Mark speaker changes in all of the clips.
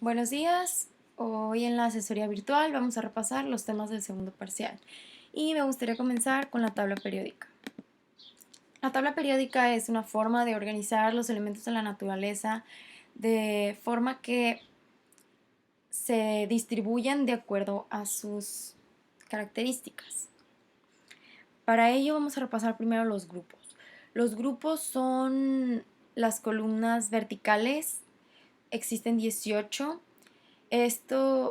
Speaker 1: Buenos días, hoy en la asesoría virtual vamos a repasar los temas del segundo parcial y me gustaría comenzar con la tabla periódica. La tabla periódica es una forma de organizar los elementos de la naturaleza de forma que se distribuyan de acuerdo a sus características. Para ello vamos a repasar primero los grupos. Los grupos son las columnas verticales, existen 18.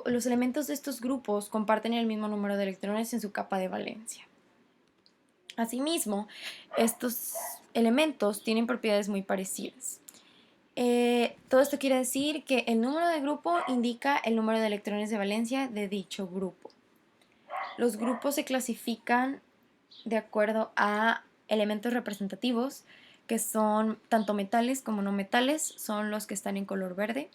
Speaker 1: Los elementos de estos grupos comparten el mismo número de electrones en su capa de valencia. Asimismo, estos elementos tienen propiedades muy parecidas. Todo esto quiere decir que el número de grupo indica el número de electrones de valencia de dicho grupo. Los grupos se clasifican de acuerdo a elementos representativos, que son tanto metales como no metales, son los que están en color verde.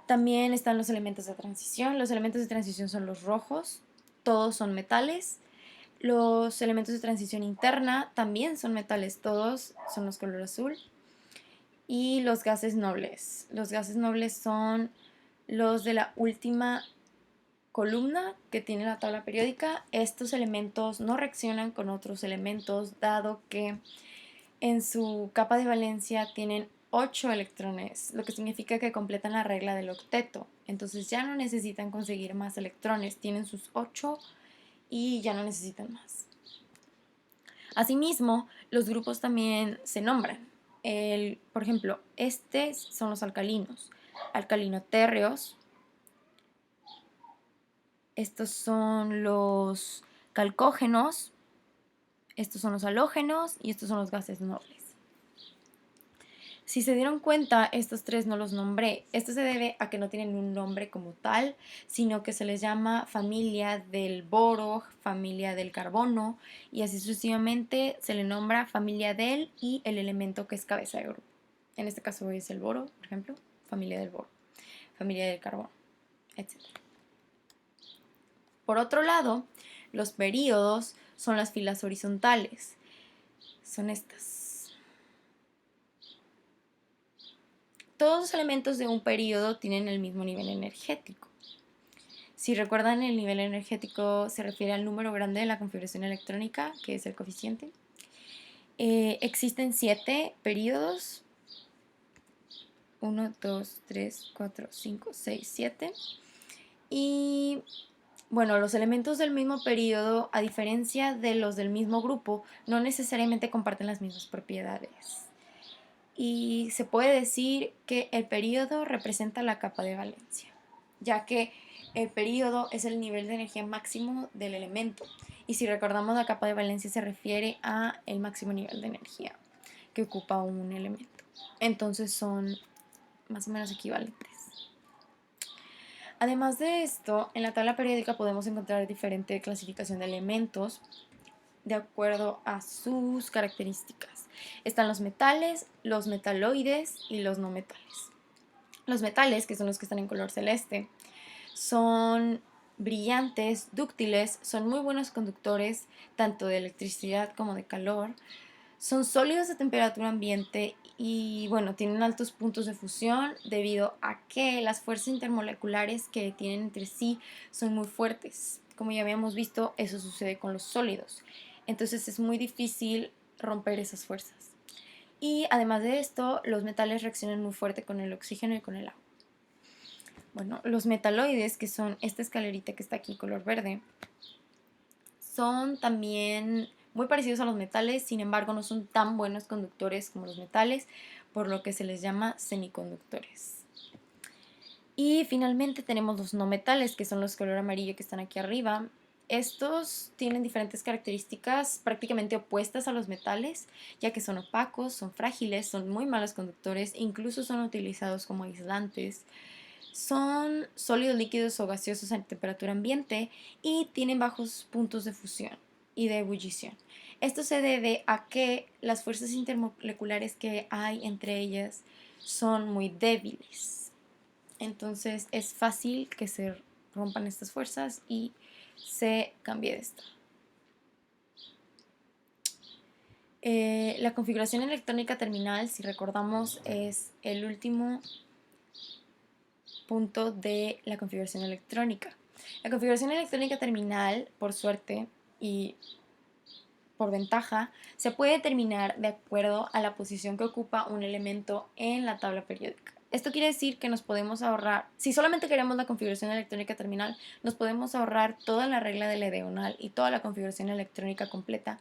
Speaker 1: También están los elementos de transición. Los elementos de transición son los rojos, todos son metales. Los elementos de transición interna también son metales, todos son los color azul. Y los gases nobles. Los gases nobles son los de la última columna que tiene la tabla periódica. Estos elementos no reaccionan con otros elementos, dado que en su capa de valencia tienen 8 electrones, lo que significa que completan la regla del octeto. Entonces ya no necesitan conseguir más electrones, tienen sus 8 y ya no necesitan más. Asimismo, los grupos también se nombran. Por ejemplo, estos son los alcalinos, alcalinotérreos. Estos son los calcógenos, estos son los halógenos y estos son los gases nobles. Si se dieron cuenta, estos tres no los nombré. Esto se debe a que no tienen un nombre como tal, sino que se les llama familia del boro, familia del carbono, y así sucesivamente se le nombra familia del y el elemento que es cabeza de grupo. En este caso es el boro, por ejemplo, familia del boro, familia del carbono, etc. Por otro lado, los períodos son las filas horizontales. Son estas. Todos los elementos de un período tienen el mismo nivel energético. Si recuerdan, el nivel energético se refiere al número grande de la configuración electrónica, que es el coeficiente. Existen 7 períodos. 1, 2, 3, 4, 5, 6, 7. Y bueno, los elementos del mismo período, a diferencia de los del mismo grupo, no necesariamente comparten las mismas propiedades. Y se puede decir que el período representa la capa de valencia, ya que el período es el nivel de energía máximo del elemento. Y si recordamos, la capa de valencia se refiere a el máximo nivel de energía que ocupa un elemento. Entonces son más o menos equivalentes. Además de esto, en la tabla periódica podemos encontrar diferente clasificación de elementos de acuerdo a sus características. Están los metales, los metaloides y los no metales. Los metales, que son los que están en color celeste, son brillantes, dúctiles, son muy buenos conductores tanto de electricidad como de calor. Son sólidos de temperatura ambiente y bueno, tienen altos puntos de fusión debido a que las fuerzas intermoleculares que tienen entre sí son muy fuertes. Como ya habíamos visto, eso sucede con los sólidos. Entonces es muy difícil romper esas fuerzas. Y además de esto, los metales reaccionan muy fuerte con el oxígeno y con el agua. Bueno, los metaloides, que son esta escalerita que está aquí color verde, son también muy parecidos a los metales, sin embargo no son tan buenos conductores como los metales, por lo que se les llama semiconductores. Y finalmente tenemos los no metales, que son los color amarillo que están aquí arriba. Estos tienen diferentes características prácticamente opuestas a los metales, ya que son opacos, son frágiles, son muy malos conductores, incluso son utilizados como aislantes. Son sólidos, líquidos o gaseosos a temperatura ambiente y tienen bajos puntos de fusión y de ebullición. Esto se debe a que las fuerzas intermoleculares que hay entre ellas son muy débiles. Entonces es fácil que se rompan estas fuerzas y se cambie de estado. La configuración electrónica terminal, si recordamos, es el último punto de la configuración electrónica. La configuración electrónica terminal, por suerte y por ventaja, se puede determinar de acuerdo a la posición que ocupa un elemento en la tabla periódica. Esto quiere decir que nos podemos ahorrar, si solamente queremos la configuración electrónica terminal, nos podemos ahorrar toda la regla de la diagonal y toda la configuración electrónica completa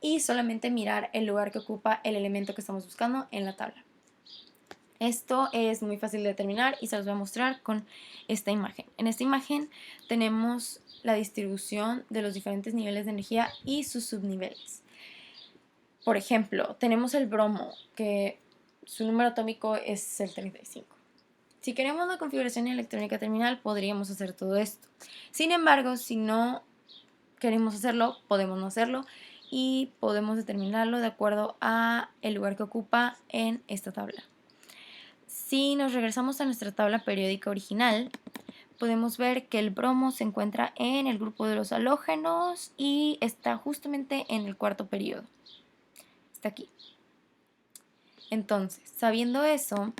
Speaker 1: y solamente mirar el lugar que ocupa el elemento que estamos buscando en la tabla. Esto es muy fácil de determinar y se los voy a mostrar con esta imagen. En esta imagen tenemos la distribución de los diferentes niveles de energía y sus subniveles. Por ejemplo, tenemos el bromo, que su número atómico es el 35. Si queremos la configuración electrónica terminal, podríamos hacer todo esto. Sin embargo, si no queremos hacerlo, podemos no hacerlo y podemos determinarlo de acuerdo a el lugar que ocupa en esta tabla. Si nos regresamos a nuestra tabla periódica original, podemos ver que el bromo se encuentra en el grupo de los halógenos y está justamente en el cuarto periodo. Está aquí. Entonces, sabiendo eso,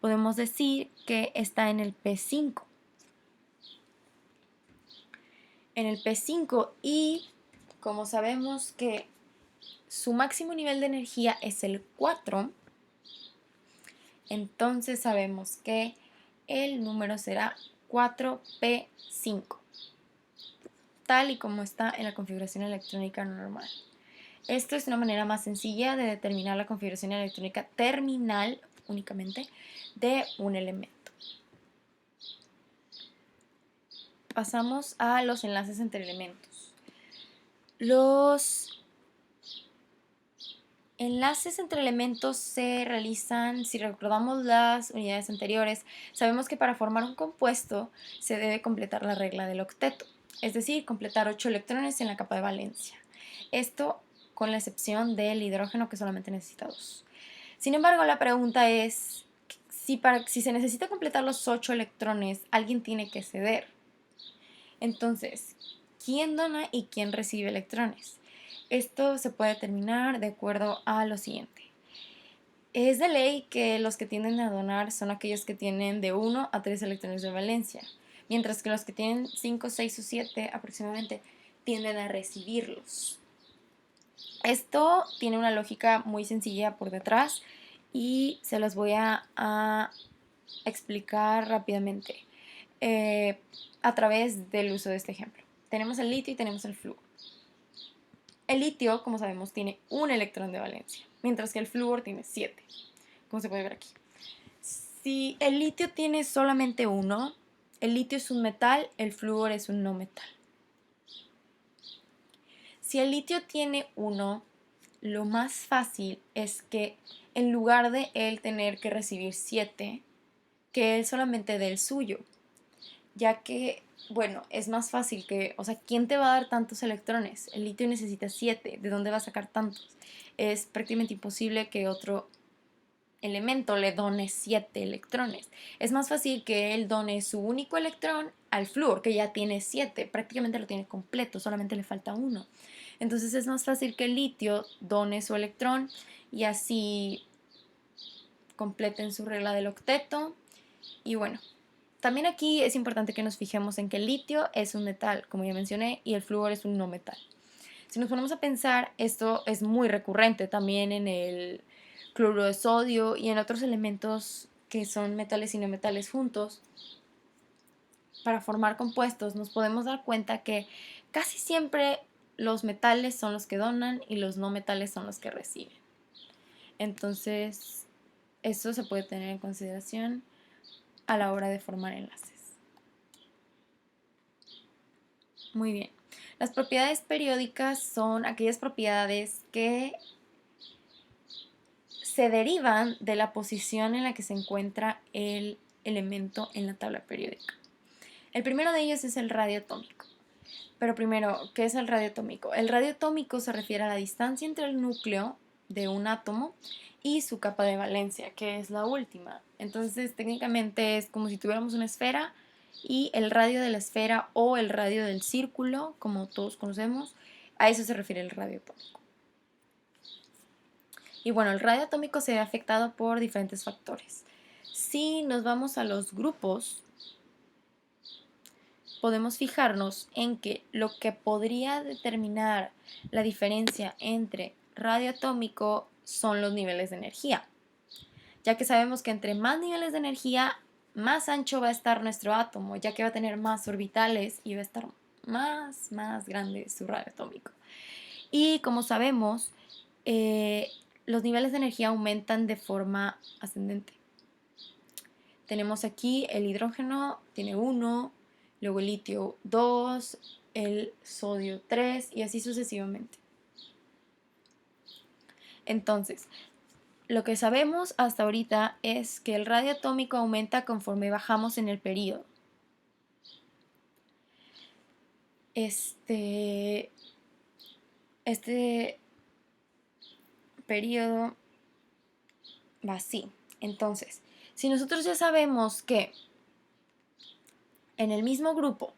Speaker 1: podemos decir que está en el P5. En el P5 y como sabemos que su máximo nivel de energía es el 4, entonces sabemos que el número será 4P5, tal y como está en la configuración electrónica normal. Esto es una manera más sencilla de determinar la configuración electrónica terminal únicamente de un elemento. Pasamos a los enlaces entre elementos. Los enlaces entre elementos se realizan, si recordamos las unidades anteriores, sabemos que para formar un compuesto se debe completar la regla del octeto, es decir, completar 8 electrones en la capa de valencia. Esto con la excepción del hidrógeno que solamente necesita 2. Sin embargo, la pregunta es, si se necesita completar los 8 electrones, alguien tiene que ceder. Entonces, ¿quién dona y quién recibe electrones? Esto se puede determinar de acuerdo a lo siguiente. Es de ley que los que tienden a donar son aquellos que tienen de 1 a 3 electrones de valencia, mientras que los que tienen 5, 6 o 7 aproximadamente tienden a recibirlos. Esto tiene una lógica muy sencilla por detrás y se los voy a explicar rápidamente a través del uso de este ejemplo. Tenemos el litio y tenemos el flúor. El litio, como sabemos, tiene un electrón de valencia, mientras que el flúor tiene 7, como se puede ver aquí. Si el litio tiene solamente uno, el litio es un metal, el flúor es un no metal. Si el litio tiene uno, lo más fácil es que en lugar de él tener que recibir 7, que él solamente dé el suyo, ya que, bueno, es más fácil que, o sea, ¿quién te va a dar tantos electrones? El litio necesita 7, ¿de dónde va a sacar tantos? Es prácticamente imposible que otro elemento le done 7 electrones. Es más fácil que él done su único electrón al flúor, que ya tiene 7, prácticamente lo tiene completo, solamente le falta uno. Entonces es más fácil que el litio done su electrón y así completen su regla del octeto. Y bueno, también aquí es importante que nos fijemos en que el litio es un metal, como ya mencioné, y el flúor es un no metal. Si nos ponemos a pensar, esto es muy recurrente también en el cloruro de sodio y en otros elementos que son metales y no metales juntos. Para formar compuestos nos podemos dar cuenta que casi siempre los metales son los que donan y los no metales son los que reciben. Entonces, eso se puede tener en consideración a la hora de formar enlaces. Muy bien. Las propiedades periódicas son aquellas propiedades que se derivan de la posición en la que se encuentra el elemento en la tabla periódica. El primero de ellos es el radio atómico. Pero primero, ¿qué es el radio atómico? El radio atómico se refiere a la distancia entre el núcleo de un átomo y su capa de valencia, que es la última. Entonces, técnicamente es como si tuviéramos una esfera y el radio de la esfera o el radio del círculo, como todos conocemos, a eso se refiere el radio atómico. Y bueno, el radio atómico se ve afectado por diferentes factores. Si nos vamos a los grupos, podemos fijarnos en que lo que podría determinar la diferencia entre radio atómico son los niveles de energía, ya que sabemos que entre más niveles de energía, más ancho va a estar nuestro átomo, ya que va a tener más orbitales y va a estar más grande su radio atómico. Y como sabemos, los niveles de energía aumentan de forma ascendente. Tenemos aquí el hidrógeno, tiene 1, luego el litio 2, el sodio 3 y así sucesivamente. Entonces, lo que sabemos hasta ahorita es que el radio atómico aumenta conforme bajamos en el período. Este periodo va así. Entonces, si nosotros ya sabemos que en el mismo grupo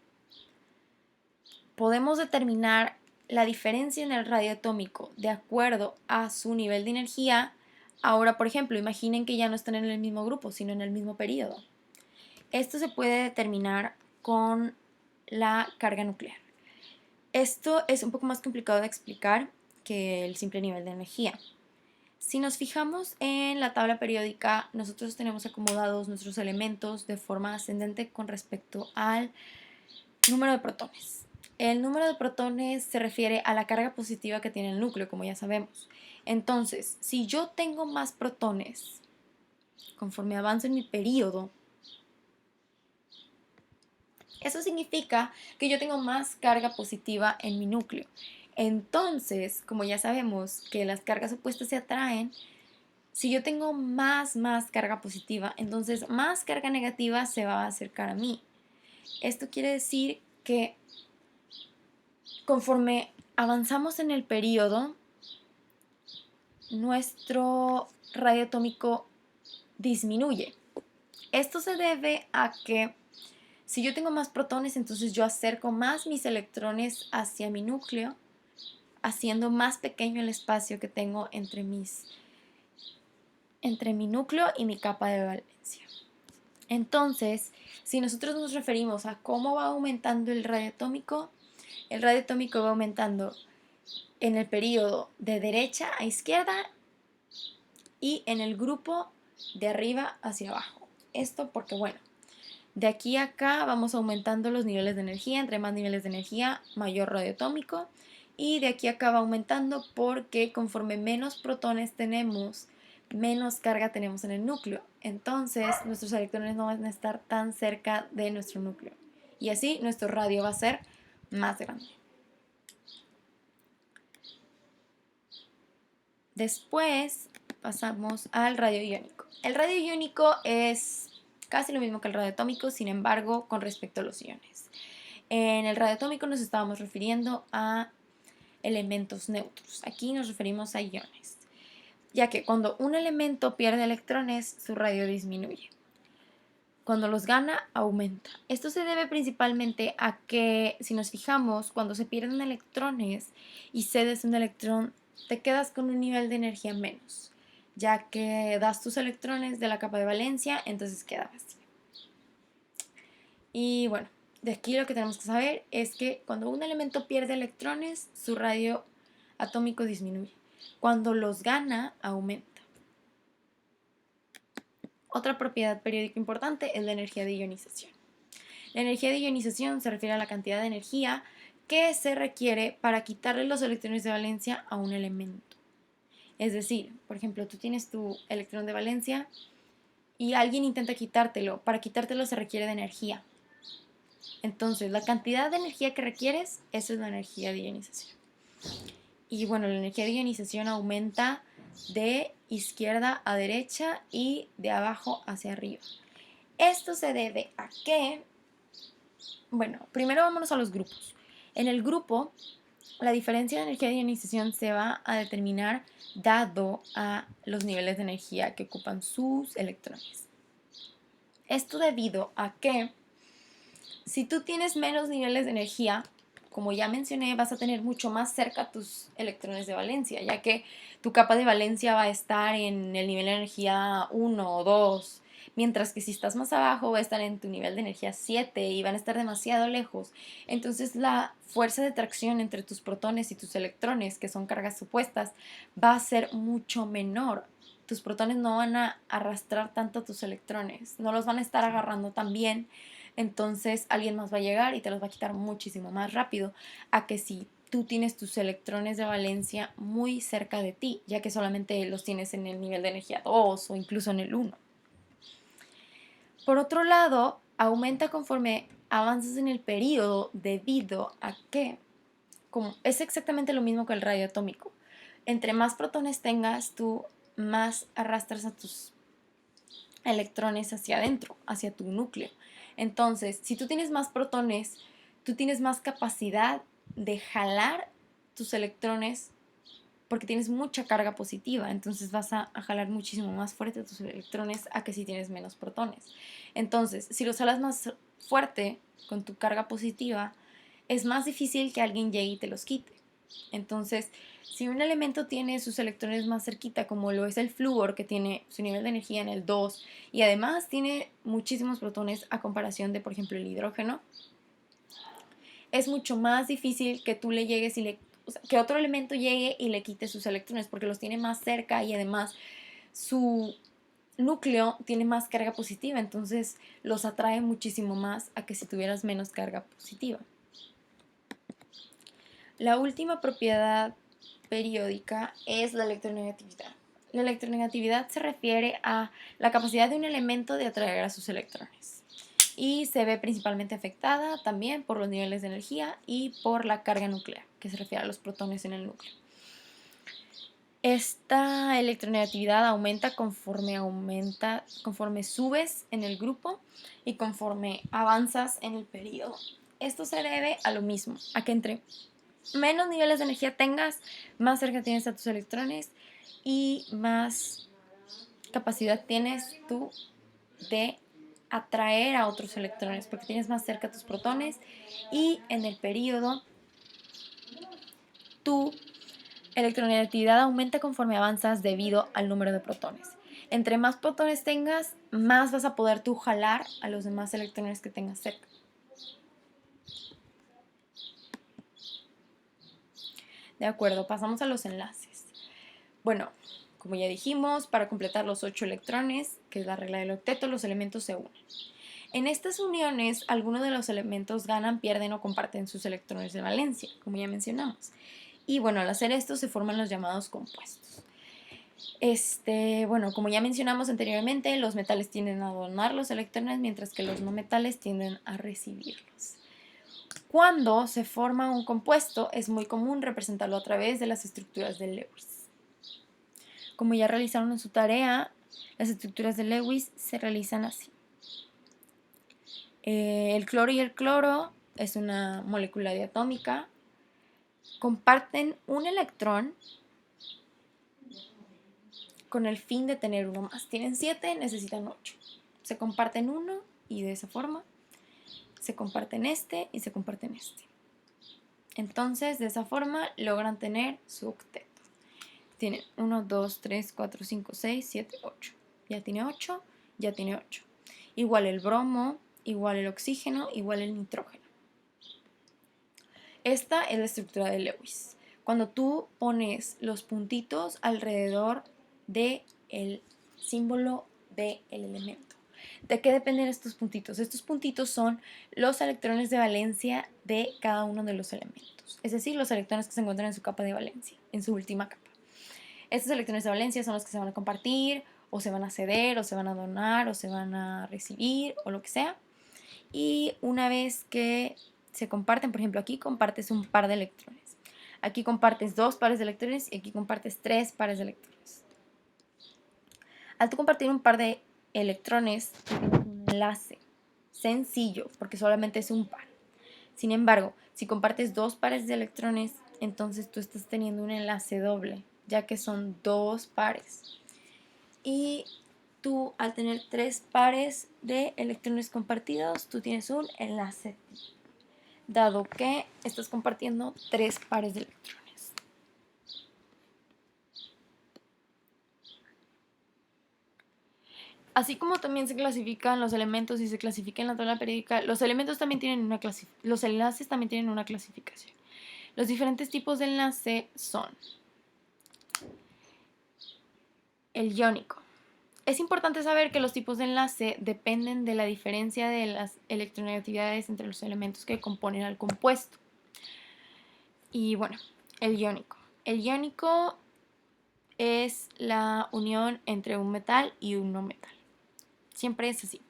Speaker 1: podemos determinar la diferencia en el radio atómico de acuerdo a su nivel de energía, ahora, por ejemplo, imaginen que ya no están en el mismo grupo, sino en el mismo periodo. Esto se puede determinar con la carga nuclear. Esto es un poco más complicado de explicar que el simple nivel de energía. Si nos fijamos en la tabla periódica, nosotros tenemos acomodados nuestros elementos de forma ascendente con respecto al número de protones. El número de protones se refiere a la carga positiva que tiene el núcleo, como ya sabemos. Entonces, si yo tengo más protones conforme avance en mi periodo, eso significa que yo tengo más carga positiva en mi núcleo. Entonces, como ya sabemos que las cargas opuestas se atraen, si yo tengo más carga positiva, entonces más carga negativa se va a acercar a mí. Esto quiere decir que conforme avanzamos en el periodo, nuestro radio atómico disminuye. Esto se debe a que si yo tengo más protones, entonces yo acerco más mis electrones hacia mi núcleo, haciendo más pequeño el espacio que tengo entre mi núcleo y mi capa de valencia. Entonces, si nosotros nos referimos a cómo va aumentando el radio atómico va aumentando en el periodo de derecha a izquierda y en el grupo de arriba hacia abajo. Esto porque, bueno, de aquí a acá vamos aumentando los niveles de energía. Entre más niveles de energía, mayor radio atómico. Y de aquí a acá va aumentando porque conforme menos protones tenemos, menos carga tenemos en el núcleo. Entonces, nuestros electrones no van a estar tan cerca de nuestro núcleo. Y así nuestro radio va a ser más grande. Después pasamos al radio iónico. El radio iónico es casi lo mismo que el radio atómico, sin embargo, con respecto a los iones. En el radio atómico nos estábamos refiriendo a elementos neutros. Aquí nos referimos a iones, ya que cuando un elemento pierde electrones, su radio disminuye. Cuando los gana, aumenta. Esto se debe principalmente a que, si nos fijamos, cuando se pierden electrones y cedes un electrón, te quedas con un nivel de energía menos, ya que das tus electrones de la capa de valencia, entonces queda vacío. Y bueno, de aquí lo que tenemos que saber es que cuando un elemento pierde electrones, su radio atómico disminuye. Cuando los gana, aumenta. Otra propiedad periódica importante es la energía de ionización. La energía de ionización se refiere a la cantidad de energía que se requiere para quitarle los electrones de valencia a un elemento. Es decir, por ejemplo, tú tienes tu electrón de valencia y alguien intenta quitártelo. Para quitártelo se requiere de energía. Entonces, la cantidad de energía que requieres, esa es la energía de ionización. Y bueno, la energía de ionización aumenta de izquierda a derecha y de abajo hacia arriba. Esto se debe a que, bueno, primero vámonos a los grupos. En el grupo, la diferencia de energía de ionización se va a determinar dado a los niveles de energía que ocupan sus electrones. Esto debido a que si tú tienes menos niveles de energía, como ya mencioné, vas a tener mucho más cerca tus electrones de valencia, ya que tu capa de valencia va a estar en el nivel de energía 1 o 2, mientras que si estás más abajo va a estar en tu nivel de energía 7 y van a estar demasiado lejos. Entonces la fuerza de atracción entre tus protones y tus electrones, que son cargas opuestas, va a ser mucho menor. Tus protones no van a arrastrar tanto a tus electrones, no los van a estar agarrando tan bien, entonces alguien más va a llegar y te los va a quitar muchísimo más rápido a que si tú tienes tus electrones de valencia muy cerca de ti, ya que solamente los tienes en el nivel de energía 2 o incluso en el 1. Por otro lado, aumenta conforme avanzas en el periodo debido a que como es exactamente lo mismo que el radio atómico. Entre más protones tengas, tú más arrastras a tus electrones hacia adentro, hacia tu núcleo. Entonces, si tú tienes más protones, tú tienes más capacidad de jalar tus electrones porque tienes mucha carga positiva, entonces vas a jalar muchísimo más fuerte tus electrones a que si tienes menos protones. Entonces, si los jalas más fuerte con tu carga positiva, es más difícil que alguien llegue y te los quite. Entonces, si un elemento tiene sus electrones más cerquita, como lo es el flúor, que tiene su nivel de energía en el 2, y además tiene muchísimos protones a comparación de, por ejemplo, el hidrógeno, es mucho más difícil que tú le llegues y o sea, que otro elemento llegue y le quite sus electrones, porque los tiene más cerca y además su núcleo tiene más carga positiva, entonces los atrae muchísimo más a que si tuvieras menos carga positiva. La última propiedad periódica es la electronegatividad. La electronegatividad se refiere a la capacidad de un elemento de atraer a sus electrones y se ve principalmente afectada también por los niveles de energía y por la carga nuclear, que se refiere a los protones en el núcleo. Esta electronegatividad aumenta conforme subes en el grupo y conforme avanzas en el periodo. Esto se debe a lo mismo, a que entre menos niveles de energía tengas, más cerca tienes a tus electrones y más capacidad tienes tú de atraer a otros electrones porque tienes más cerca tus protones y en el periodo tu electronegatividad aumenta conforme avanzas debido al número de protones. Entre más protones tengas, más vas a poder tú jalar a los demás electrones que tengas cerca. De acuerdo, pasamos a los enlaces. Bueno, como ya dijimos, para completar los 8 electrones, que es la regla del octeto, los elementos se unen. En estas uniones, algunos de los elementos ganan, pierden o comparten sus electrones de valencia, como ya mencionamos. Y bueno, al hacer esto se forman los llamados compuestos. Bueno, como ya mencionamos anteriormente, los metales tienden a donar los electrones, mientras que los no metales tienden a recibirlos. Cuando se forma un compuesto, es muy común representarlo a través de las estructuras de Lewis. Como ya realizaron en su tarea, las estructuras de Lewis se realizan así. El cloro y el cloro es una molécula diatómica. Comparten un electrón con el fin de tener uno más. Tienen 7, necesitan 8. Se comparten uno y de esa forma se comparten este y se comparten este. Entonces, de esa forma logran tener su octeto. Tienen 1, 2, 3, 4, 5, 6, 7, 8. Ya tiene 8, ya tiene 8. Igual el bromo, igual el oxígeno, igual el nitrógeno. Esta es la estructura de Lewis. Cuando tú pones los puntitos alrededor del símbolo del elemento. ¿De qué dependen estos puntitos? Estos puntitos son los electrones de valencia de cada uno de los elementos. Es decir, los electrones que se encuentran en su capa de valencia, en su última capa. Estos electrones de valencia son los que se van a compartir, o se van a ceder, o se van a donar, o se van a recibir, o lo que sea. Y una vez que se comparten, por ejemplo, aquí compartes un par de electrones. Aquí compartes 2 pares de electrones y aquí compartes 3 pares de electrones. Al tú compartir un par de electrones, tienes un enlace sencillo, porque solamente es un par. Sin embargo, si compartes 2 pares de electrones, entonces tú estás teniendo un enlace doble, ya que son 2 pares. Y tú, al tener 3 pares de electrones compartidos, tú tienes un enlace dado que estás compartiendo 3 pares de electrones. Así como también se clasifican los elementos y se clasifica en la tabla periódica, los enlaces también tienen una clasificación. Los diferentes tipos de enlace son el iónico. Es importante saber que los tipos de enlace dependen de la diferencia de las electronegatividades entre los elementos que componen al compuesto. Y bueno, el iónico. El iónico es la unión entre un metal y un no metal. Siempre es así.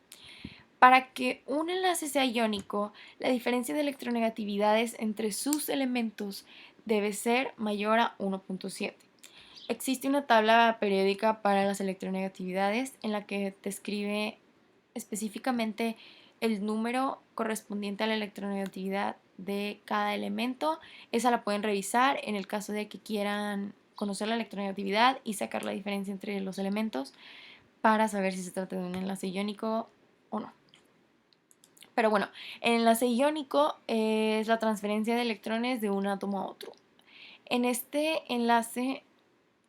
Speaker 1: Para que un enlace sea iónico, la diferencia de electronegatividades entre sus elementos debe ser mayor a 1.7. Existe una tabla periódica para las electronegatividades en la que describe específicamente el número correspondiente a la electronegatividad de cada elemento. Esa la pueden revisar en el caso de que quieran conocer la electronegatividad y sacar la diferencia entre los elementos para saber si se trata de un enlace iónico o no. Pero bueno, el enlace iónico es la transferencia de electrones de un átomo a otro. En este enlace,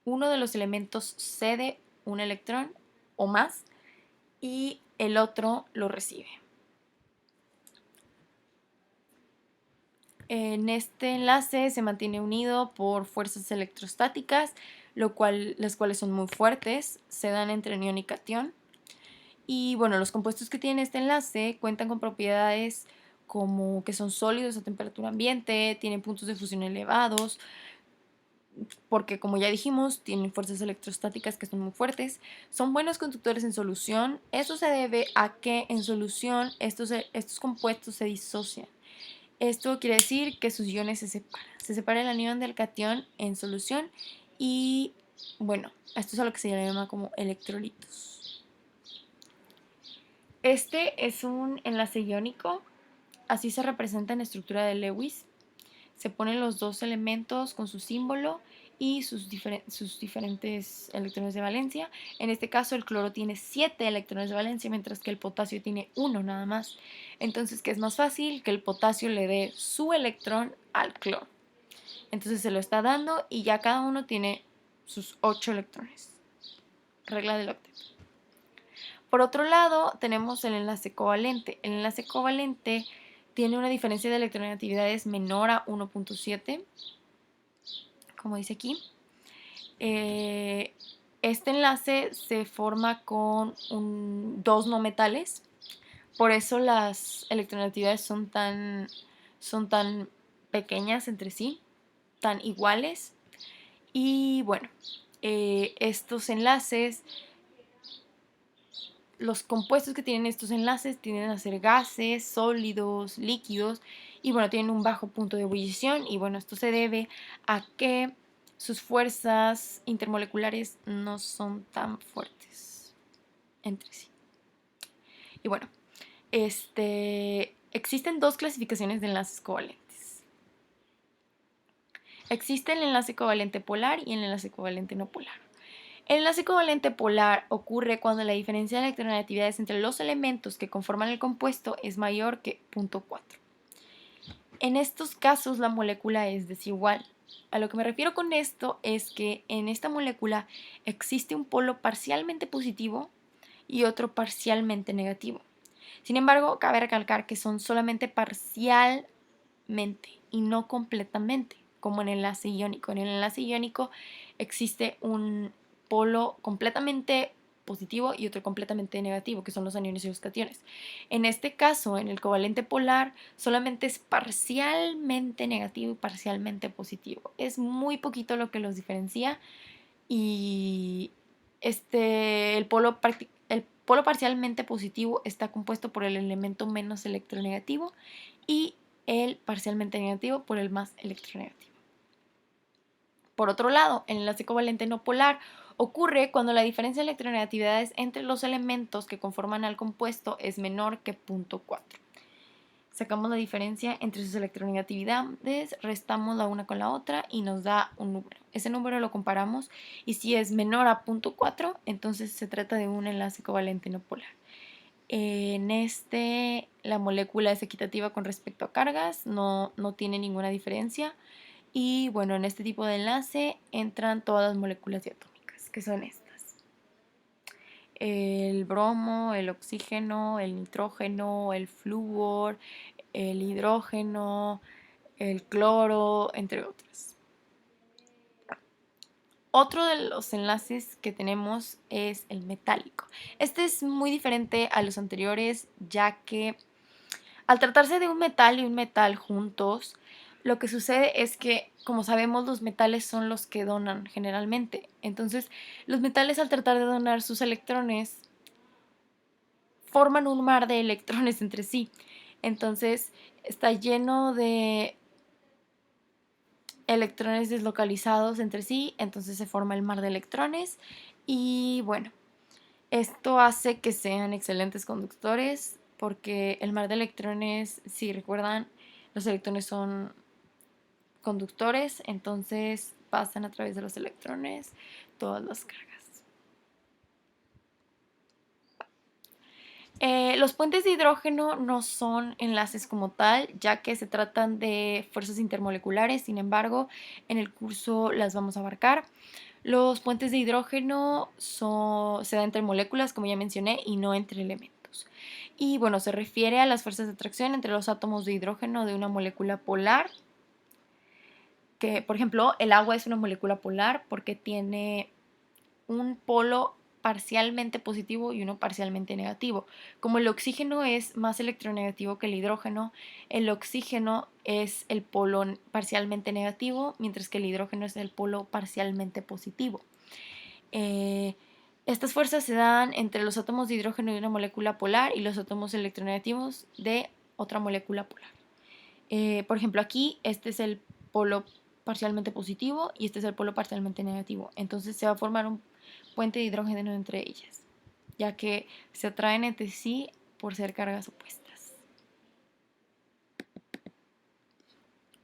Speaker 1: uno de los elementos cede un electrón o más y el otro lo recibe. En este enlace se mantiene unido por fuerzas electrostáticas, las cuales son muy fuertes, se dan entre anión y catión. Y bueno, los compuestos que tienen este enlace cuentan con propiedades como que son sólidos a temperatura ambiente, tienen puntos de fusión elevados, porque como ya dijimos, tienen fuerzas electrostáticas que son muy fuertes, son buenos conductores en solución. Eso se debe a que en solución estos compuestos se disocian. Esto quiere decir que sus iones se separan. Se separa el anión del catión en solución y bueno, esto es a lo que se llama como electrolitos. Este es un enlace iónico, así se representa en la estructura de Lewis. Se ponen los dos elementos con su símbolo y sus diferentes electrones de valencia. En este caso el cloro tiene 7 electrones de valencia, mientras que el potasio tiene 1 nada más. Entonces, ¿qué es más fácil? Que el potasio le dé su electrón al cloro. Entonces se lo está dando y ya cada uno tiene sus 8 electrones. Regla del octeto. Por otro lado, tenemos el enlace covalente. El enlace covalente tiene una diferencia de electronegatividades menor a 1.7, como dice aquí. Este enlace se forma con dos no metales, por eso las electronegatividades son tan pequeñas entre sí, tan iguales. Y bueno, estos enlaces, los compuestos que tienen estos enlaces tienden a ser gases, sólidos, líquidos y bueno, tienen un bajo punto de ebullición y bueno, esto se debe a que sus fuerzas intermoleculares no son tan fuertes entre sí. Y bueno, existen dos clasificaciones de enlaces covalentes. Existe el enlace covalente polar y el enlace covalente no polar. El enlace covalente polar ocurre cuando la diferencia de electronegatividades entre los elementos que conforman el compuesto es mayor que 0.4. En estos casos la molécula es desigual. A lo que me refiero con esto es que en esta molécula existe un polo parcialmente positivo y otro parcialmente negativo. Sin embargo, cabe recalcar que son solamente parcialmente y no completamente, como en el enlace iónico. En el enlace iónico existe un polo completamente positivo y otro completamente negativo, que son los aniones y los cationes. En este caso, en el covalente polar, solamente es parcialmente negativo y parcialmente positivo. Es muy poquito lo que los diferencia y el polo parcialmente positivo está compuesto por el elemento menos electronegativo y el parcialmente negativo por el más electronegativo. Por otro lado, el enlace covalente no polar ocurre cuando la diferencia de electronegatividades entre los elementos que conforman al compuesto es menor que 0.4. Sacamos la diferencia entre sus electronegatividades, restamos la una con la otra y nos da un número. Ese número lo comparamos y si es menor a 0.4, entonces se trata de un enlace covalente no polar. En este, la molécula es equitativa con respecto a cargas, no tiene ninguna diferencia. Y bueno, en este tipo de enlace entran todas las moléculas diatómicas, que son estas: el bromo, el oxígeno, el nitrógeno, el flúor, el hidrógeno, el cloro, entre otras. Otro de los enlaces que tenemos es el metálico. Este es muy diferente a los anteriores, ya que al tratarse de un metal y un metal juntos, lo que sucede es que, como sabemos, los metales son los que donan generalmente. Entonces, los metales, al tratar de donar sus electrones, forman un mar de electrones entre sí. Entonces, está lleno de electrones deslocalizados entre sí, entonces se forma el mar de electrones. Y bueno, esto hace que sean excelentes conductores, porque el mar de electrones, si recuerdan, los electrones son conductores, entonces pasan a través de los electrones todas las cargas. Los puentes de hidrógeno no son enlaces como tal, ya que se tratan de fuerzas intermoleculares. Sin embargo, en el curso las vamos a abarcar. Los puentes de hidrógeno se dan entre moléculas, como ya mencioné, y no entre elementos. Y bueno, se refiere a las fuerzas de atracción entre los átomos de hidrógeno de una molécula polar, que por ejemplo el agua es una molécula polar porque tiene un polo parcialmente positivo y uno parcialmente negativo. Como el oxígeno es más electronegativo que el hidrógeno, el oxígeno es el polo parcialmente negativo, mientras que el hidrógeno es el polo parcialmente positivo. Estas fuerzas se dan entre los átomos de hidrógeno de una molécula polar y los átomos electronegativos de otra molécula polar. Por ejemplo, aquí este es el polo parcialmente positivo y este es el polo parcialmente negativo. Entonces se va a formar un puente de hidrógeno entre ellas, ya que se atraen entre sí por ser cargas opuestas.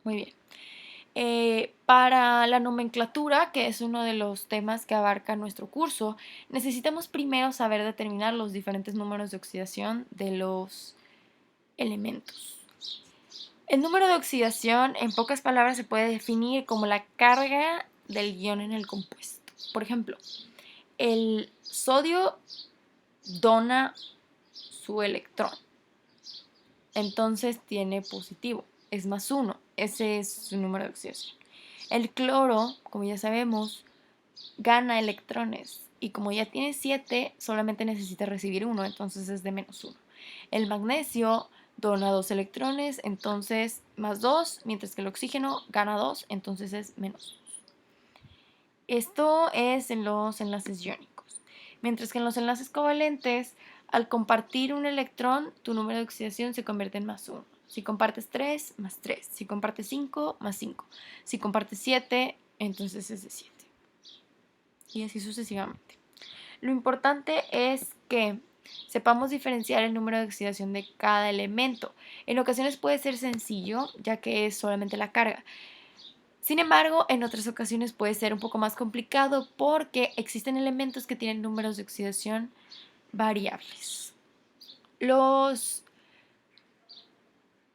Speaker 1: Muy bien. Para la nomenclatura, que es uno de los temas que abarca nuestro curso, necesitamos primero saber determinar los diferentes números de oxidación de los elementos. El número de oxidación, en pocas palabras, se puede definir como la carga del ion en el compuesto. Por ejemplo, el sodio dona su electrón, entonces tiene positivo, es +1, ese es su número de oxidación. El cloro, como ya sabemos, gana electrones y como ya tiene 7, solamente necesita recibir 1, entonces es de -1. El magnesio dona 2 electrones, entonces +2, mientras que el oxígeno gana 2, entonces es -2. Esto es en los enlaces iónicos. Mientras que en los enlaces covalentes, al compartir un electrón, tu número de oxidación se convierte en +1. Si compartes 3, +3. Si compartes 5, +5. Si compartes 7, entonces es de 7. Y así sucesivamente. Lo importante es que sepamos diferenciar el número de oxidación de cada elemento. En ocasiones puede ser sencillo, ya que es solamente la carga. Sin embargo, en otras ocasiones puede ser un poco más complicado porque existen elementos que tienen números de oxidación variables. Los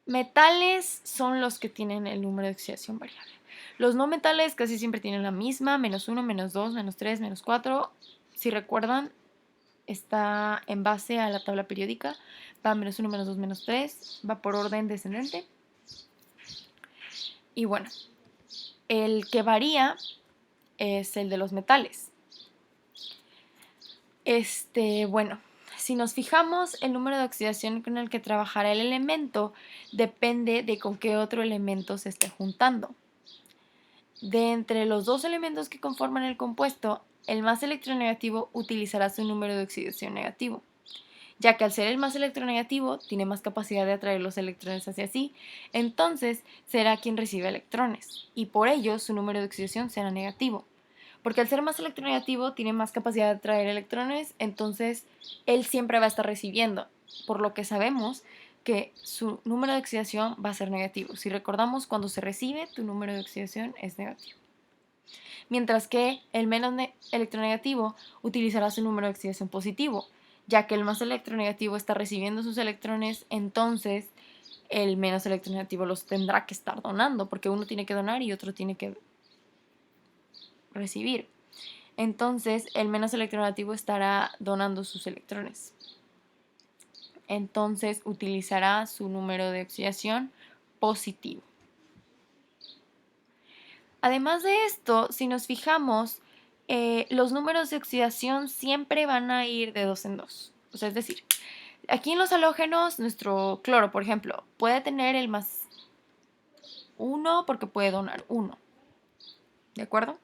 Speaker 1: metales son los que tienen el número de oxidación variable. Los no metales casi siempre tienen la misma, -1, -2, -3, -4. Si recuerdan, está en base a la tabla periódica, va -1, -2, -3, va por orden descendente. Y bueno, el que varía es el de los metales. Bueno, si nos fijamos, el número de oxidación con el que trabajará el elemento depende de con qué otro elemento se esté juntando. De entre los dos elementos que conforman el compuesto, el más electronegativo utilizará su número de oxidación negativo, ya que al ser el más electronegativo tiene más capacidad de atraer los electrones hacia sí, entonces será quien recibe electrones, y por ello su número de oxidación será negativo. Porque al ser más electronegativo tiene más capacidad de atraer electrones, entonces él siempre va a estar recibiendo, por lo que sabemos que su número de oxidación va a ser negativo. Si recordamos, cuando se recibe, tu número de oxidación es negativo. Mientras que el menos electronegativo utilizará su número de oxidación positivo, ya que el más electronegativo está recibiendo sus electrones, entonces el menos electronegativo los tendrá que estar donando, porque uno tiene que donar y otro tiene que recibir. Entonces el menos electronegativo estará donando sus electrones. Entonces utilizará su número de oxidación positivo. Además de esto, si nos fijamos, los números de oxidación siempre van a ir de 2 en 2. O sea, es decir, aquí en los halógenos, nuestro cloro, por ejemplo, puede tener el más 1 porque puede donar 1. ¿De acuerdo?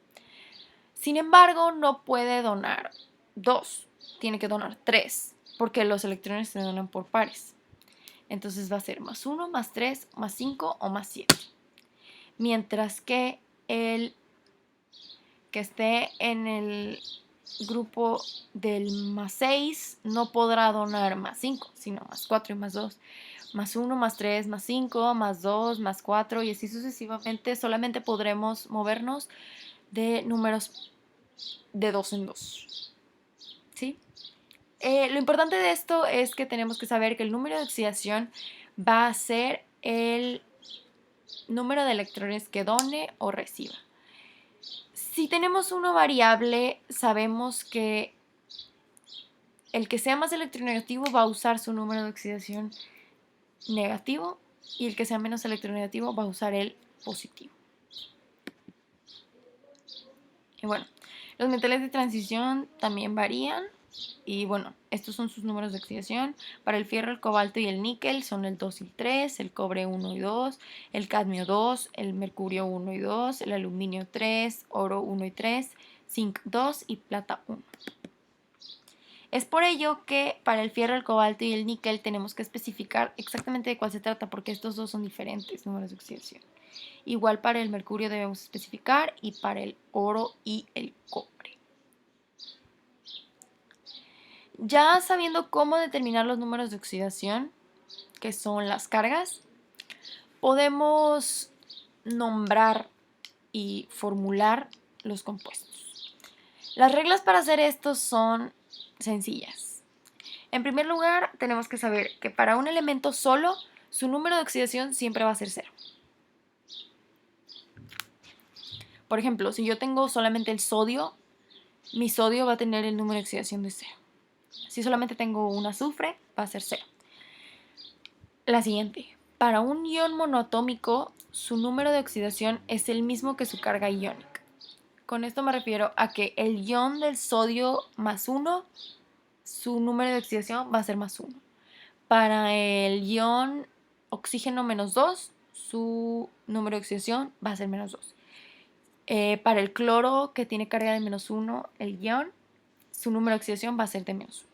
Speaker 1: Sin embargo, no puede donar 2. Tiene que donar 3 porque los electrones se donan por pares. Entonces va a ser más 1, más 3, más 5 o más 7. Mientras que el que esté en el grupo del más 6 no podrá donar más 5, sino más 4 y más 2. Más 1, más 3, más 5, más 2, más 4 y así sucesivamente. Solamente podremos movernos de números de 2 en 2. ¿Sí? Lo importante de esto es que tenemos que saber que el número de oxidación va a ser el número de electrones que done o reciba. Si tenemos uno variable, sabemos que el que sea más electronegativo va a usar su número de oxidación negativo y el que sea menos electronegativo va a usar el positivo. Y bueno, los metales de transición también varían. Y bueno, estos son sus números de oxidación. Para el fierro, el cobalto y el níquel son el 2 y el 3, el cobre 1 y 2, el cadmio 2, el mercurio 1 y 2, el aluminio 3, oro 1 y 3, zinc 2 y plata 1. Es por ello que para el fierro, el cobalto y el níquel tenemos que especificar exactamente de cuál se trata, porque estos dos son diferentes números de oxidación. Igual para el mercurio debemos especificar y para el oro y el cobre. Ya sabiendo cómo determinar los números de oxidación, que son las cargas, podemos nombrar y formular los compuestos. Las reglas para hacer esto son sencillas. En primer lugar, tenemos que saber que para un elemento solo, su número de oxidación siempre va a ser 0. Por ejemplo, si yo tengo solamente el sodio, mi sodio va a tener el número de oxidación de 0. Si solamente tengo un azufre, va a ser 0. La siguiente. Para un ion monoatómico, su número de oxidación es el mismo que su carga iónica. Con esto me refiero a que el ion del sodio más 1, su número de oxidación va a ser más 1. Para el ion oxígeno menos 2, su número de oxidación va a ser menos 2. Para el cloro, que tiene carga de menos 1, el ion, su número de oxidación va a ser de menos 1.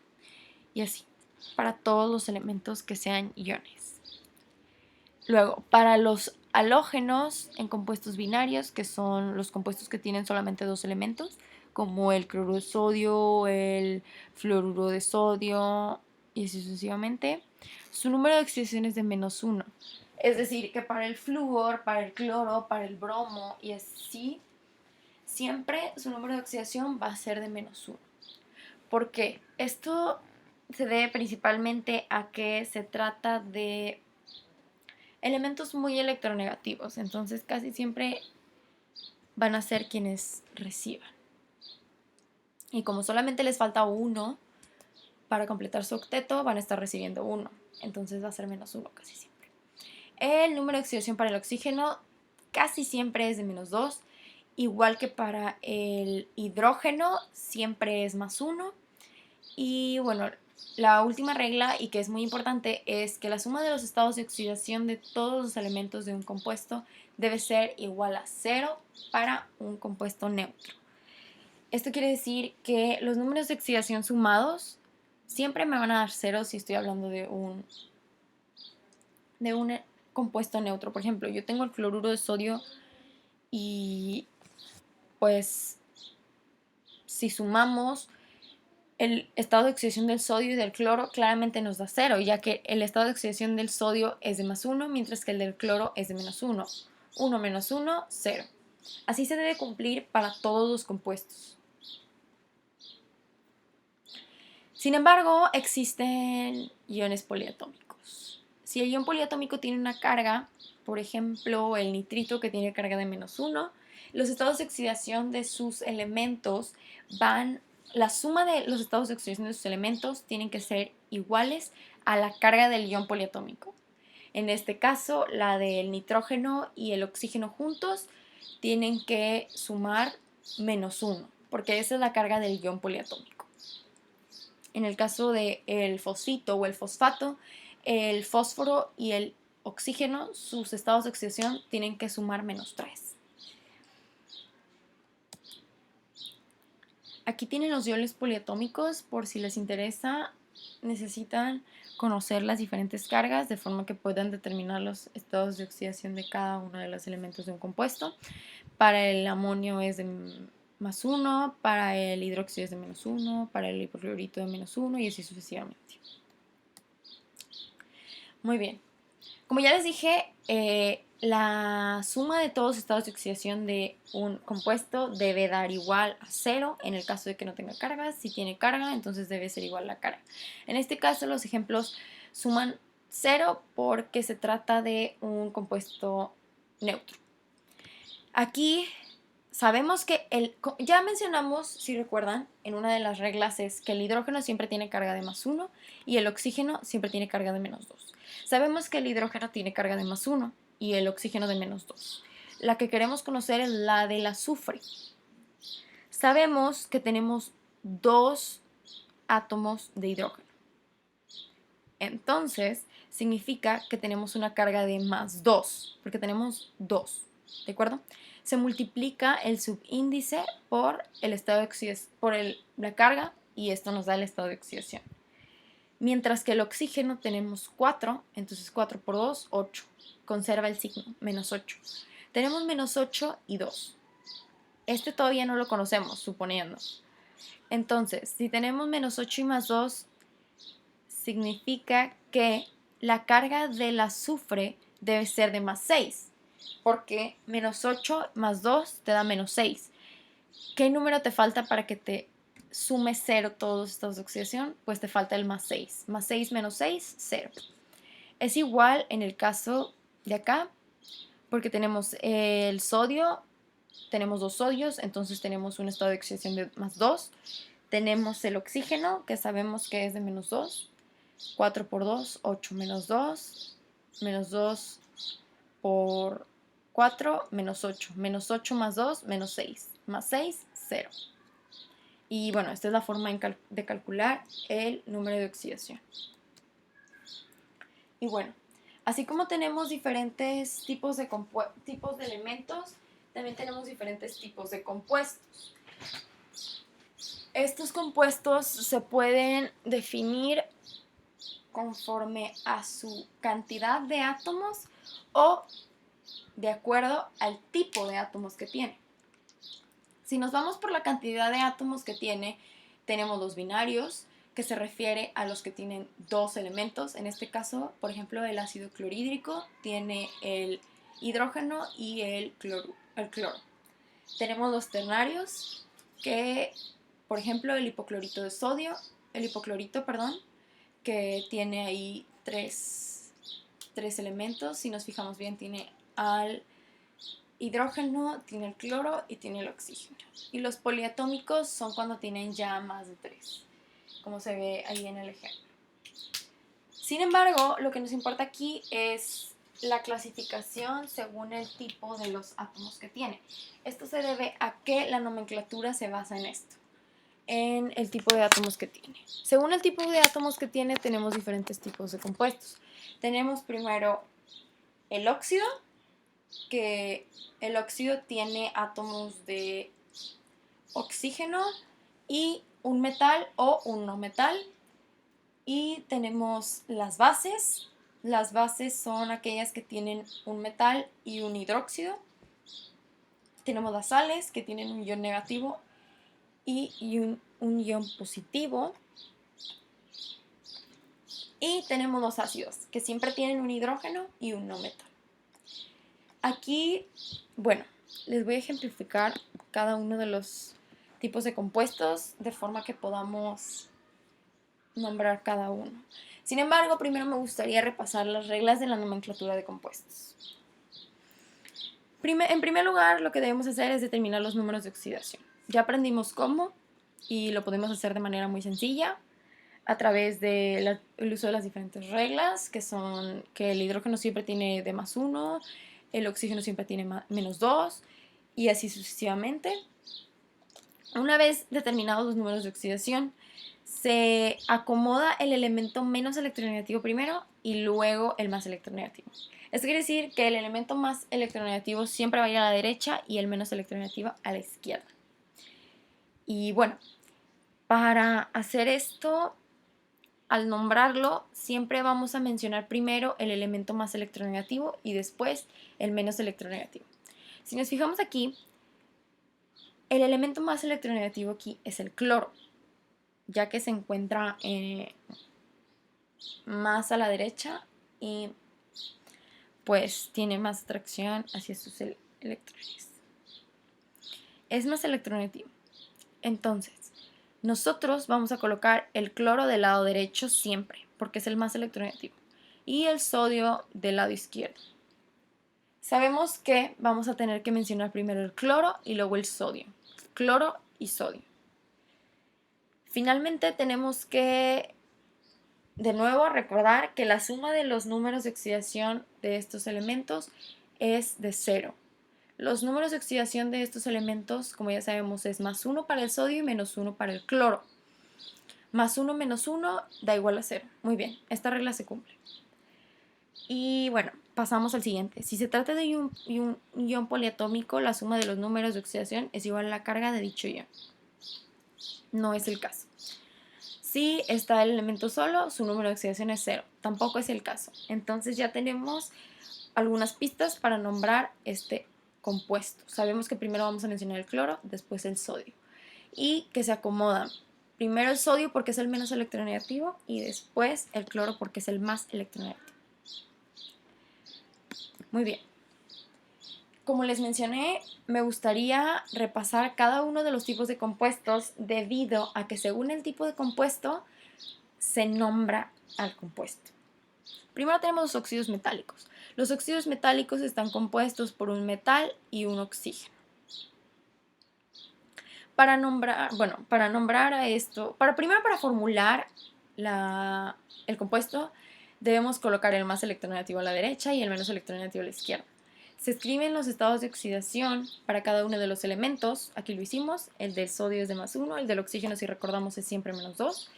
Speaker 1: Y así, para todos los elementos que sean iones. Luego, para los halógenos en compuestos binarios, que son los compuestos que tienen solamente 2 elementos, como el cloruro de sodio, el fluoruro de sodio y así sucesivamente, su número de oxidación es de menos 1. Es decir, que para el flúor, para el cloro, para el bromo y así, siempre su número de oxidación va a ser de menos 1. ¿Por qué? Esto se debe principalmente a que se trata de elementos muy electronegativos, entonces casi siempre van a ser quienes reciban. Y como solamente les falta 1 para completar su octeto, van a estar recibiendo 1, entonces va a ser menos 1 casi siempre. El número de oxidación para el oxígeno casi siempre es de menos 2, igual que para el hidrógeno siempre es más 1. Y bueno, la última regla, y que es muy importante, es que la suma de los estados de oxidación de todos los elementos de un compuesto debe ser igual a 0 para un compuesto neutro. Esto quiere decir que los números de oxidación sumados siempre me van a dar 0 si estoy hablando de un compuesto neutro. Por ejemplo, yo tengo el cloruro de sodio y pues si sumamos el estado de oxidación del sodio y del cloro, claramente nos da 0, ya que el estado de oxidación del sodio es de más 1, mientras que el del cloro es de menos 1. 1 menos 1, 0. Así se debe cumplir para todos los compuestos. Sin embargo, existen iones poliatómicos. Si el ion poliatómico tiene una carga, por ejemplo, el nitrito que tiene carga de -1, los estados de oxidación de sus elementos la suma de los estados de oxidación de sus elementos tienen que ser iguales a la carga del ion poliatómico. En este caso, la del nitrógeno y el oxígeno juntos tienen que sumar -1, porque esa es la carga del ion poliatómico. En el caso del fosfito o el fosfato, el fósforo y el oxígeno, sus estados de oxidación tienen que sumar -3. Aquí tienen los iones poliatómicos, por si les interesa, necesitan conocer las diferentes cargas de forma que puedan determinar los estados de oxidación de cada uno de los elementos de un compuesto. Para el amonio es de +1, para el hidróxido es de -1, para el hipoclorito de -1 y así sucesivamente. Muy bien. Como ya les dije, la suma de todos los estados de oxidación de un compuesto debe dar igual a 0 en el caso de que no tenga carga. Si tiene carga, entonces debe ser igual a la carga. En este caso, los ejemplos suman 0 porque se trata de un compuesto neutro. Aquí sabemos que ya mencionamos, si recuerdan, en una de las reglas es que el hidrógeno siempre tiene carga de +1 y el oxígeno siempre tiene carga de -2. Sabemos que el hidrógeno tiene carga de +1 y el oxígeno de -2. La que queremos conocer es la del azufre. Sabemos que tenemos 2 átomos de hidrógeno. Entonces, significa que tenemos una carga de +2, porque tenemos 2, ¿de acuerdo? Se multiplica el subíndice por el estado de oxidación, por la carga, y esto nos da el estado de oxidación. Mientras que el oxígeno tenemos 4, entonces 4 por 2, 8. Conserva el signo, -8. Tenemos -8 y 2. Este todavía no lo conocemos, suponiendo. Entonces, si tenemos -8 y +2, significa que la carga del azufre debe ser de +6. Porque -8 más 2 te da -6. ¿Qué número te falta para que te sume 0 todos los estados de oxidación? Pues te falta el +6. +6 menos 6, 0. Es igual en el caso de acá, porque tenemos el sodio, tenemos 2 sodios, entonces tenemos un estado de oxidación de +2. Tenemos el oxígeno, que sabemos que es de -2. 4 por 2, 8 menos 2, -2 por 4, -8. -8 más 2, -6. Más 6, 0. Y bueno, esta es la forma de calcular el número de oxidación. Y bueno, así como tenemos diferentes tipos de elementos, también tenemos diferentes tipos de compuestos. Estos compuestos se pueden definir conforme a su cantidad de átomos o de acuerdo al tipo de átomos que tiene. Si nos vamos por la cantidad de átomos que tiene, tenemos los binarios, que se refiere a los que tienen 2 elementos. En este caso, por ejemplo, el ácido clorhídrico tiene el hidrógeno y el cloro. Tenemos los ternarios, que, por ejemplo, el hipoclorito, que tiene ahí tres elementos. Si nos fijamos bien, tiene al hidrógeno, tiene el cloro y tiene el oxígeno. Y los poliatómicos son cuando tienen ya más de 3, como se ve ahí en el ejemplo. Sin embargo, lo que nos importa aquí es la clasificación según el tipo de los átomos que tiene. Esto se debe a que la nomenclatura se basa en esto, en el tipo de átomos que tiene. Según el tipo de átomos que tiene, tenemos diferentes tipos de compuestos. Tenemos primero el óxido, que el óxido tiene átomos de oxígeno y un metal o un no metal. Y tenemos las bases. Las bases son aquellas que tienen un metal y un hidróxido. Tenemos las sales, que tienen un ion negativo y un ion positivo. Y tenemos los ácidos, que siempre tienen un hidrógeno y un no metal. Aquí, bueno, les voy a ejemplificar cada uno de los tipos de compuestos de forma que podamos nombrar cada uno. Sin embargo, primero me gustaría repasar las reglas de la nomenclatura de compuestos. En primer lugar, lo que debemos hacer es determinar los números de oxidación. Ya aprendimos cómo y lo podemos hacer de manera muy sencilla a través del uso de las diferentes reglas, que son que el hidrógeno siempre tiene D+1, el oxígeno siempre tiene -2 y así sucesivamente. Una vez determinados los números de oxidación, se acomoda el elemento menos electronegativo primero y luego el más electronegativo. Esto quiere decir que el elemento más electronegativo siempre va a ir a la derecha y el menos electronegativo a la izquierda. Y bueno, para hacer esto, al nombrarlo, siempre vamos a mencionar primero el elemento más electronegativo y después el menos electronegativo. Si nos fijamos aquí, el elemento más electronegativo aquí es el cloro, ya que se encuentra más a la derecha y pues tiene más atracción hacia sus electrones. Es más electronegativo. Entonces, nosotros vamos a colocar el cloro del lado derecho siempre, porque es el más electronegativo, y el sodio del lado izquierdo. Sabemos que vamos a tener que mencionar primero el cloro y luego el sodio. Cloro y sodio. Finalmente tenemos que de nuevo recordar que la suma de los números de oxidación de estos elementos es de 0. Los números de oxidación de estos elementos, como ya sabemos, es +1 para el sodio y -1 para el cloro. +1 menos 1 da igual a 0. Muy bien, esta regla se cumple. Y bueno, pasamos al siguiente. Si se trata de un ion poliatómico, la suma de los números de oxidación es igual a la carga de dicho ion. No es el caso. Si está el elemento solo, su número de oxidación es 0. Tampoco es el caso. Entonces ya tenemos algunas pistas para nombrar este compuesto. Sabemos que primero vamos a mencionar el cloro, después el sodio. Y que se acomodan. Primero el sodio porque es el menos electronegativo y después el cloro porque es el más electronegativo. Muy bien. Como les mencioné, me gustaría repasar cada uno de los tipos de compuestos debido a que según el tipo de compuesto se nombra al compuesto. Primero tenemos los óxidos metálicos. Los óxidos metálicos están compuestos por un metal y un oxígeno. Para nombrar a esto, primero para formular el compuesto, debemos colocar el más electronegativo a la derecha y el menos electronegativo a la izquierda. Se escriben los estados de oxidación para cada uno de los elementos. Aquí lo hicimos. El del sodio es de +1, el del oxígeno, si recordamos, es siempre -2.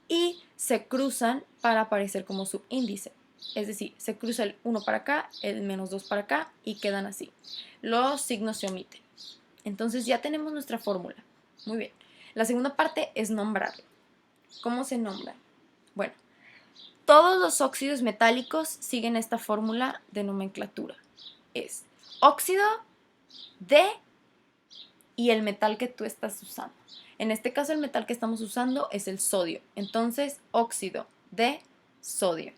Speaker 1: Y se cruzan para aparecer como subíndice. Es decir, se cruza el 1 para acá, el -2 para acá y quedan así. Los signos se omiten. Entonces ya tenemos nuestra fórmula. Muy bien. La segunda parte es nombrarlo. ¿Cómo se nombra? Bueno, todos los óxidos metálicos siguen esta fórmula de nomenclatura. Es óxido de y el metal que tú estás usando. En este caso el metal que estamos usando es el sodio. Entonces, óxido de sodio.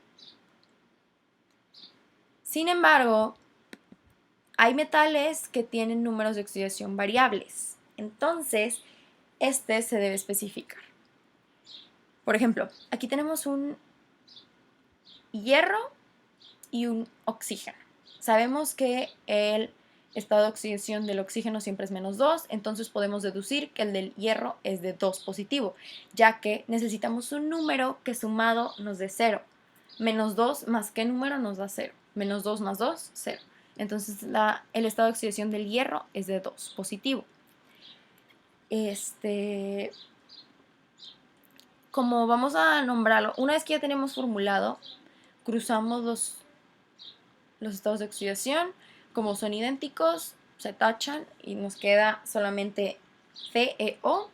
Speaker 1: Sin embargo, hay metales que tienen números de oxidación variables. Entonces, este se debe especificar. Por ejemplo, aquí tenemos un hierro y un oxígeno. Sabemos que el estado de oxidación del oxígeno siempre es -2, entonces podemos deducir que el del hierro es de 2 positivo, ya que necesitamos un número que sumado nos dé 0. -2 más qué número nos da 0. -2 más 2, 0. Entonces el estado de oxidación del hierro es de 2 positivo. Como vamos a nombrarlo, una vez que ya tenemos formulado, cruzamos los estados de oxidación. Como son idénticos, se tachan y nos queda solamente CeO.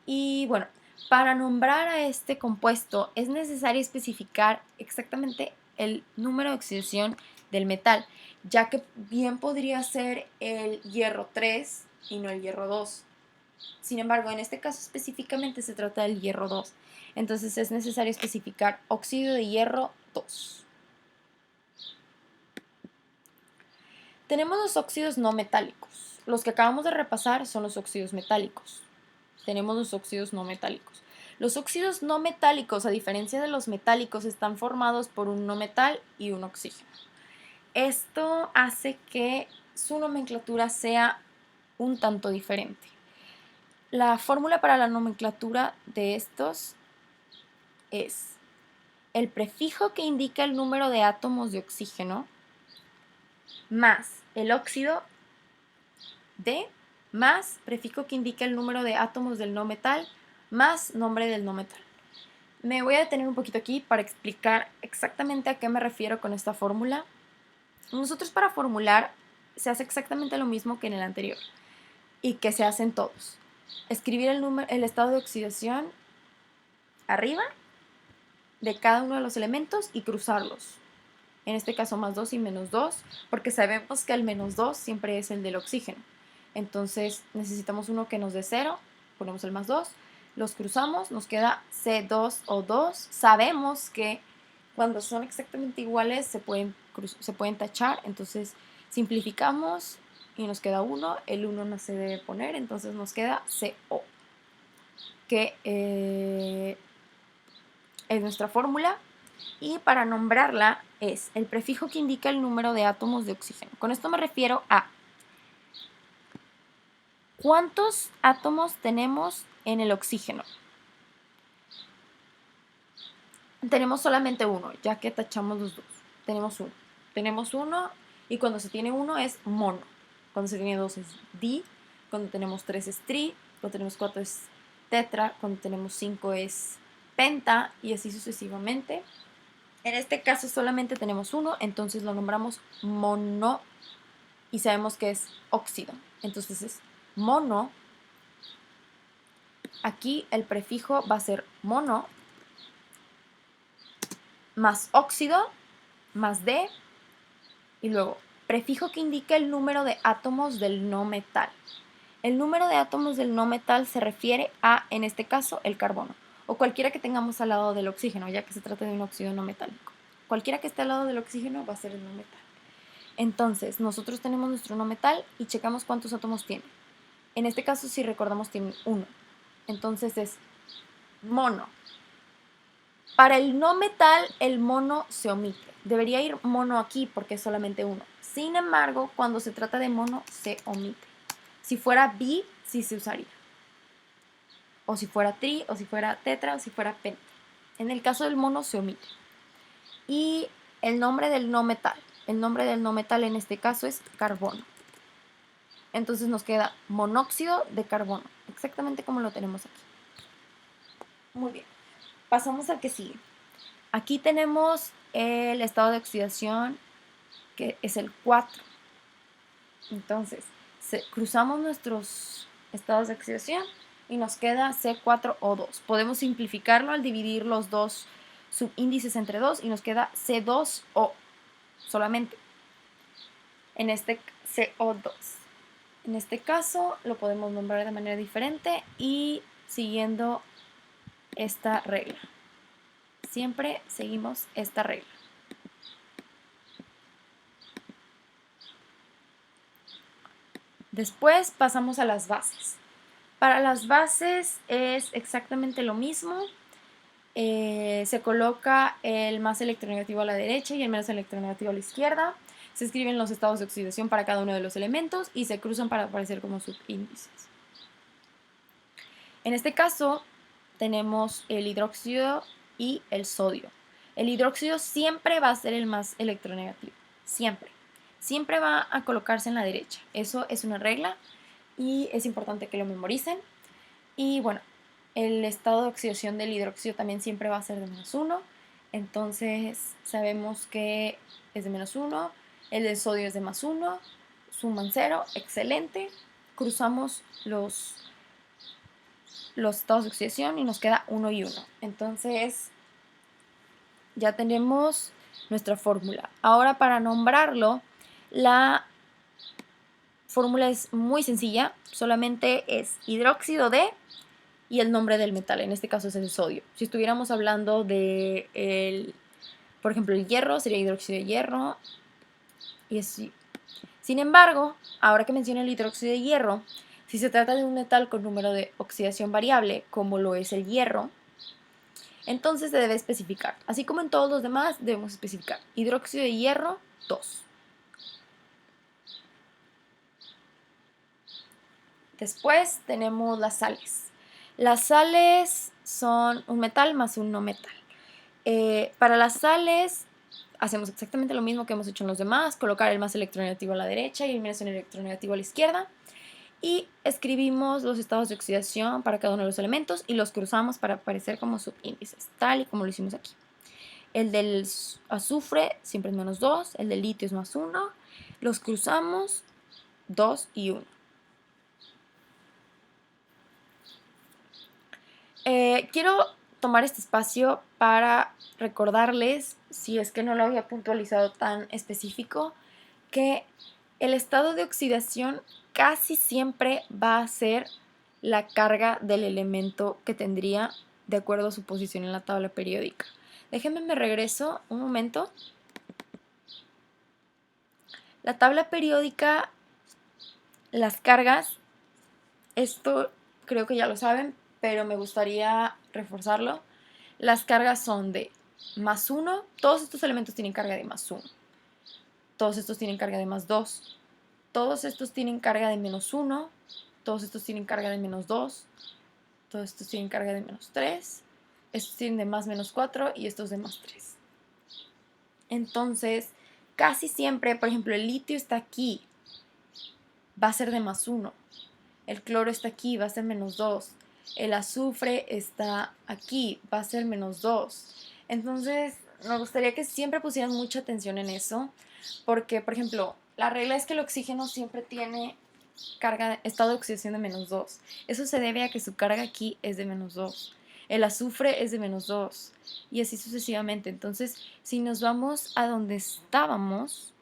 Speaker 1: Y bueno, para nombrar a este compuesto es necesario especificar exactamente el número de oxidación del metal, ya que bien podría ser el hierro 3 y no el hierro 2. Sin embargo, en este caso específicamente se trata del hierro 2. Entonces es necesario especificar óxido de hierro 2. Tenemos los óxidos no metálicos. Los que acabamos de repasar son los óxidos metálicos. Tenemos los óxidos no metálicos. Los óxidos no metálicos, a diferencia de los metálicos, están formados por un no metal y un oxígeno. Esto hace que su nomenclatura sea un tanto diferente. La fórmula para la nomenclatura de estos es el prefijo que indica el número de átomos de oxígeno más el óxido de más prefijo que indica el número de átomos del no metal más nombre del no metal. Me voy a detener un poquito aquí para explicar exactamente a qué me refiero con esta fórmula. Nosotros para formular se hace exactamente lo mismo que en el anterior y que se hacen todos. Escribir el estado de oxidación arriba de cada uno de los elementos y cruzarlos. En este caso más 2 y menos 2, porque sabemos que el menos 2 siempre es el del oxígeno. Entonces necesitamos uno que nos dé 0, ponemos el más 2, los cruzamos, nos queda C2O2. Sabemos que cuando son exactamente iguales se pueden tachar, entonces simplificamos y nos queda 1, el 1 no se debe poner, entonces nos queda CO, que es nuestra fórmula. Y para nombrarla es el prefijo que indica el número de átomos de oxígeno. Con esto me refiero a ¿cuántos átomos tenemos en el oxígeno? Tenemos solamente uno, ya que tachamos los dos. Tenemos uno y cuando se tiene uno es mono. Cuando se tiene dos es di. Cuando tenemos tres es tri. Cuando tenemos cuatro es tetra. Cuando tenemos cinco es penta y así sucesivamente. En este caso solamente tenemos uno, entonces lo nombramos mono y sabemos que es óxido. Entonces es mono. Aquí el prefijo va a ser mono más óxido más D y luego prefijo que indica el número de átomos del no metal. El número de átomos del no metal se refiere a, en este caso, el carbono o cualquiera que tengamos al lado del oxígeno, ya que se trata de un óxido no metálico. Cualquiera que esté al lado del oxígeno va a ser el no metal. Entonces, nosotros tenemos nuestro no metal y checamos cuántos átomos tiene. En este caso, si recordamos, tiene uno. Entonces es mono. Para el no metal, el mono se omite. Debería ir mono aquí porque es solamente uno. Sin embargo, cuando se trata de mono, se omite. Si fuera bi, sí se usaría. O si fuera tri, o si fuera tetra, o si fuera penta. En el caso del mono, se omite. Y el nombre del no metal. El nombre del no metal en este caso es carbono. Entonces nos queda monóxido de carbono, exactamente como lo tenemos aquí. Muy bien, pasamos al que sigue. Aquí tenemos el estado de oxidación, que es el 4. Entonces, cruzamos nuestros estados de oxidación y nos queda C4O2. Podemos simplificarlo al dividir los dos subíndices entre 2 y nos queda C2O solamente. En este CO2. En este caso lo podemos nombrar de manera diferente y siguiendo esta regla. Siempre seguimos esta regla. Después pasamos a las bases. Para las bases es exactamente lo mismo. Se coloca el más electronegativo a la derecha y el menos electronegativo a la izquierda. Se escriben los estados de oxidación para cada uno de los elementos y se cruzan para aparecer como subíndices. En este caso tenemos el hidróxido y el sodio. El hidróxido siempre va a ser el más electronegativo, siempre. Siempre va a colocarse en la derecha. Eso es una regla y es importante que lo memoricen. Y bueno, el estado de oxidación del hidróxido también siempre va a ser de -1. Entonces sabemos que es de -1. El del sodio es de +1. Suman 0. Excelente. Cruzamos los estados de oxidación y nos queda 1 y 1. Entonces ya tenemos nuestra fórmula. Ahora para nombrarlo, la fórmula es muy sencilla. Solamente es hidróxido de y el nombre del metal, en este caso es el sodio. Si estuviéramos hablando de, por ejemplo, el hierro, sería hidróxido de hierro y así. Sin embargo, ahora que menciono el hidróxido de hierro, si se trata de un metal con número de oxidación variable, como lo es el hierro, Entonces se debe especificar. Así como en todos los demás, debemos especificar. Hidróxido de hierro, 2. Después tenemos las sales. Las sales son un metal más un no metal. Para las sales hacemos exactamente lo mismo que hemos hecho en los demás, colocar el más electronegativo a la derecha y el menos electronegativo a la izquierda. Y escribimos los estados de oxidación para cada uno de los elementos y los cruzamos para aparecer como subíndices, tal y como lo hicimos aquí. El del azufre siempre es -2, el del litio es +1, los cruzamos 2 y 1. Quiero tomar este espacio para recordarles, si es que no lo había puntualizado tan específico, que el estado de oxidación casi siempre va a ser la carga del elemento que tendría de acuerdo a su posición en la tabla periódica. Déjenme me regreso un momento. La tabla periódica, las cargas, esto creo que ya lo saben, pero me gustaría reforzarlo. Las cargas son de +1, todos estos elementos tienen carga de +1, todos estos tienen carga de +2, todos estos tienen carga de -1, todos estos tienen carga de -2, todos estos tienen carga de -3, estos tienen de +-4 y estos de +3. Entonces, casi siempre, por ejemplo, el litio está aquí, va a ser de +1. El cloro está aquí, va a ser -2. El azufre está aquí, va a ser -2. Entonces, me gustaría que siempre pusieran mucha atención en eso, porque, por ejemplo, la regla es que el oxígeno siempre tiene estado de oxidación de -2. Eso se debe a que su carga aquí es de -2. El azufre es de -2 y así sucesivamente. Entonces, si nos vamos a donde estábamos,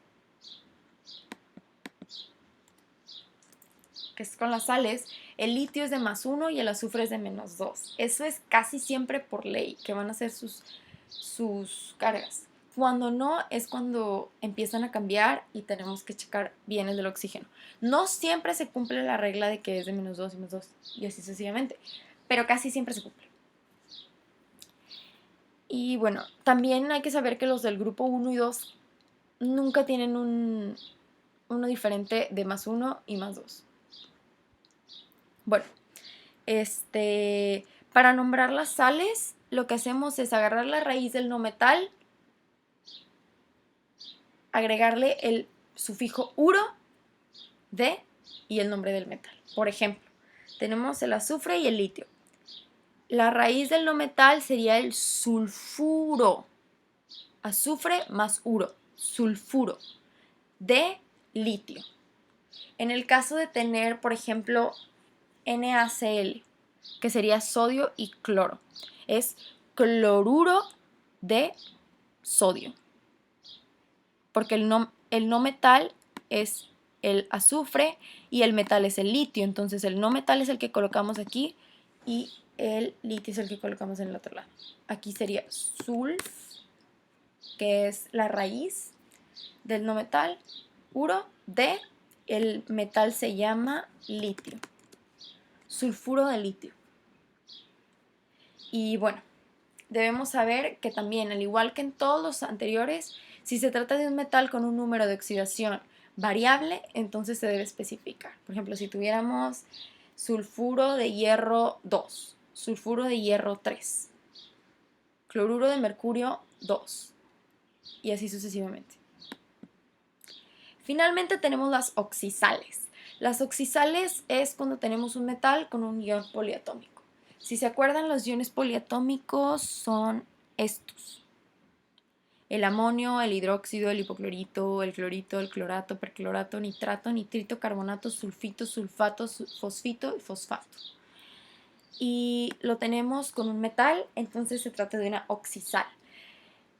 Speaker 1: que es con las sales, el litio es de +1 y el azufre es de -2. Eso es casi siempre por ley, que van a ser sus cargas. Cuando no, es cuando empiezan a cambiar y tenemos que checar bien el del oxígeno. No siempre se cumple la regla de que es de -2 y +2, y así sucesivamente, pero casi siempre se cumple. Y bueno, también hay que saber que los del grupo 1 y 2 nunca tienen uno diferente de +1 y +2. Bueno, para nombrar las sales, lo que hacemos es agarrar la raíz del no metal, agregarle el sufijo uro, de y el nombre del metal. Por ejemplo, tenemos el azufre y el litio. La raíz del no metal sería el sulfuro. Azufre más uro, sulfuro, de litio. En el caso de tener, por ejemplo, NaCl, que sería sodio y cloro, es cloruro de sodio, porque el no metal es el azufre y el metal es el litio. Entonces el no metal es el que colocamos aquí y el litio es el que colocamos en el otro lado. Aquí sería sulf, que es la raíz del no metal, uro de, el metal se llama litio, sulfuro de litio. Y bueno, debemos saber que también, al igual que en todos los anteriores, si se trata de un metal con un número de oxidación variable, entonces se debe especificar. Por ejemplo, si tuviéramos sulfuro de hierro 2, sulfuro de hierro 3, cloruro de mercurio 2, y así sucesivamente. Finalmente tenemos las oxisales. Las oxisales es cuando tenemos un metal con un ion poliatómico. Si se acuerdan, los iones poliatómicos son estos: el amonio, el hidróxido, el hipoclorito, el clorito, el clorato, perclorato, nitrato, nitrito, carbonato, sulfito, sulfato, fosfito y fosfato. Y lo tenemos con un metal, entonces se trata de una oxisal.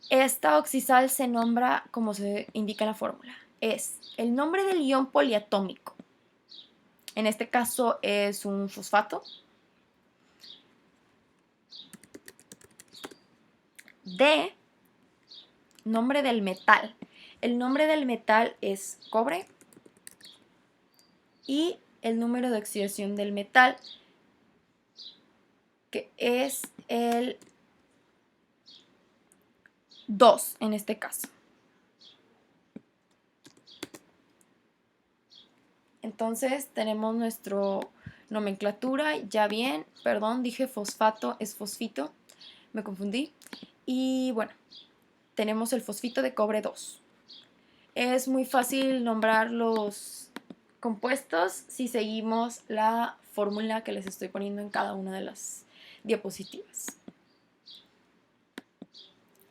Speaker 1: Esta oxisal se nombra como se indica en la fórmula. Es el nombre del ion poliatómico. En este caso es un fosfato. De nombre del metal. El nombre del metal es cobre. Y el número de oxidación del metal, que es el 2 en este caso. Entonces tenemos nuestra nomenclatura ya bien. Perdón, dije fosfato, es fosfito. Me confundí. Y bueno, tenemos el fosfito de cobre 2. Es muy fácil nombrar los compuestos si seguimos la fórmula que les estoy poniendo en cada una de las diapositivas.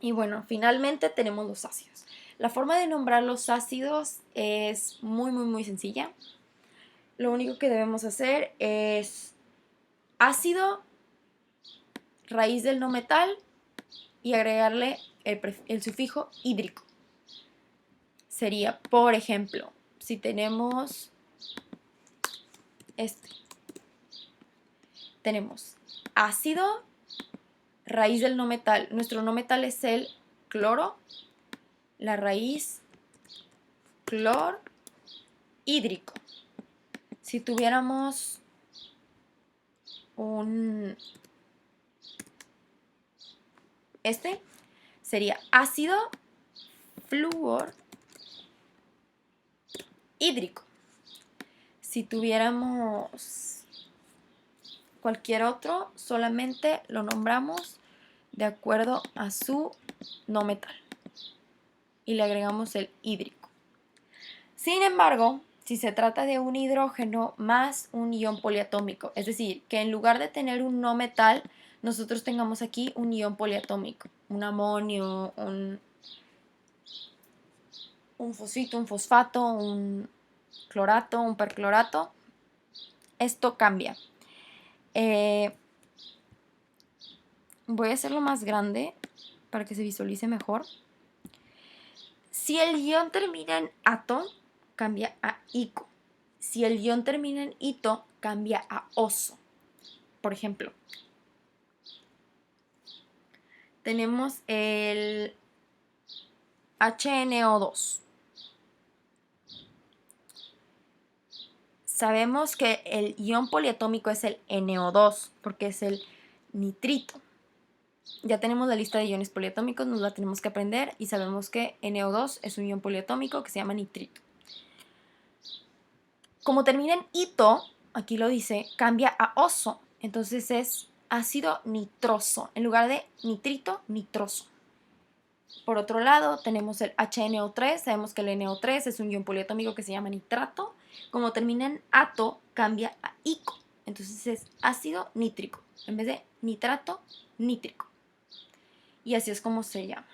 Speaker 1: Y bueno, finalmente tenemos los ácidos. La forma de nombrar los ácidos es muy sencilla. Lo único que debemos hacer es ácido, raíz del no metal y agregarle el sufijo hídrico. Sería, por ejemplo, si tenemos tenemos ácido, raíz del no metal. Nuestro no metal es el cloro, la raíz clor hídrico. Si tuviéramos sería ácido flúor hídrico. Si tuviéramos cualquier otro, solamente lo nombramos de acuerdo a su no metal y le agregamos el hídrico. Sin embargo, si se trata de un hidrógeno más un ion poliatómico, es decir, que en lugar de tener un no metal, nosotros tengamos aquí un ion poliatómico, un amonio, un fosfito, un fosfato, un clorato, un perclorato, esto cambia. Voy a hacerlo más grande para que se visualice mejor. Si el ion termina en ato, cambia a ico. Si el ion termina en ito, cambia a oso. Por ejemplo, tenemos el HNO2. Sabemos que el ion poliatómico es el NO2 porque es el nitrito. Ya tenemos la lista de iones poliatómicos, nos la tenemos que aprender y sabemos que NO2 es un ion poliatómico que se llama nitrito. Como termina en ito, aquí lo dice, cambia a oso, entonces es ácido nitroso, en lugar de nitrito, nitroso. Por otro lado, tenemos el HNO3, sabemos que el NO3 es un ion poliatómico que se llama nitrato. Como termina en ato, cambia a ico, entonces es ácido nítrico, en vez de nitrato, nítrico. Y así es como se llama.